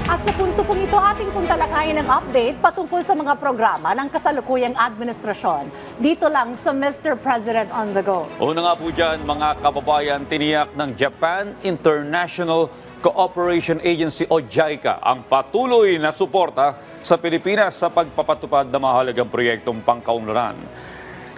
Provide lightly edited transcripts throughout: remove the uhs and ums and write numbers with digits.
At sa punto pong ito, ating pong talakayin ng update patungkol sa mga programa ng kasalukuyang administrasyon. Dito lang sa Mr. President on the Go. Una nga po dyan, mga kababayan, tiniyak ng Japan International Cooperation Agency o JICA ang patuloy na suporta sa Pilipinas sa pagpapatupad ng mahalagang proyektong pangkaunlaran.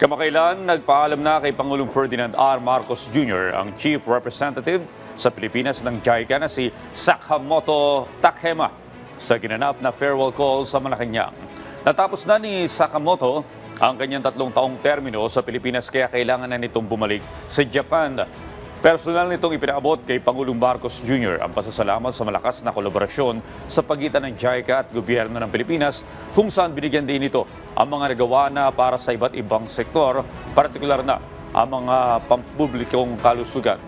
Kamakailan, nagpaalam na kay Pangulong Ferdinand R. Marcos Jr. ang Chief Representative sa Pilipinas ng JICA na si Sakamoto Takema sa ginanap na farewell call sa Malacanang. Natapos na ni Sakamoto ang kanyang 3 taong termino sa Pilipinas kaya kailangan na nitong bumalik sa Japan. Personal nitong ipinaabot kay Pangulong Marcos Jr. ang pasasalamat sa malakas na kolaborasyon sa pagitan ng JICA at gobyerno ng Pilipinas kung saan binigyan din ito ang mga nagawa na para sa iba't ibang sektor, partikular na ang mga pampublikong kalusugan.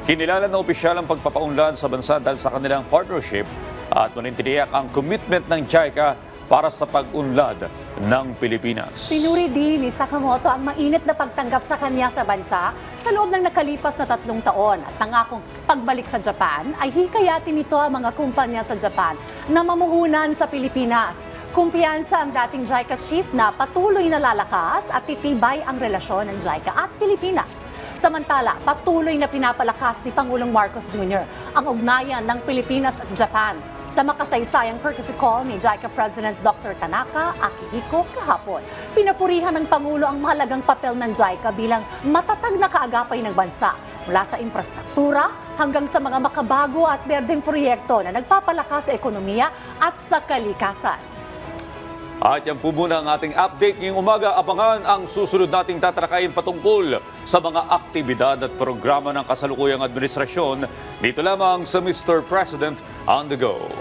Kinilala na opisyal ang pagpapaunlad sa bansa dahil sa kanilang partnership at manintiniyak ang commitment ng JICA para sa pag-unlad ng Pilipinas. Pinuri din ni Sakamoto ang mainit na pagtanggap sa kanya sa bansa sa loob ng nakalipas na 3 taon at nangakong pagbalik sa Japan ay hikayatin nito ang mga kumpanya sa Japan na mamuhunan sa Pilipinas. Kumpiyansa ang dating JICA chief na patuloy na lalakas at titibay ang relasyon ng JICA at Pilipinas. Samantala, patuloy na pinapalakas ni Pangulong Marcos Jr. ang ugnayan ng Pilipinas at Japan sa makasaysayang courtesy call ni JICA President Dr. Tanaka Akihiko kahapon. Pinapurihan ng Pangulo ang mahalagang papel ng JICA bilang matatag na kaagapay ng bansa mula sa infrastruktura hanggang sa mga makabago at berdeng proyekto na nagpapalakas sa ekonomiya at sa kalikasan. At yan po muna ang ating update ngayong umaga. Abangan ang susunod nating tatalakayin patungkol sa mga aktibidad at programa ng kasalukuyang administrasyon dito lamang sa Mr. President on the Go.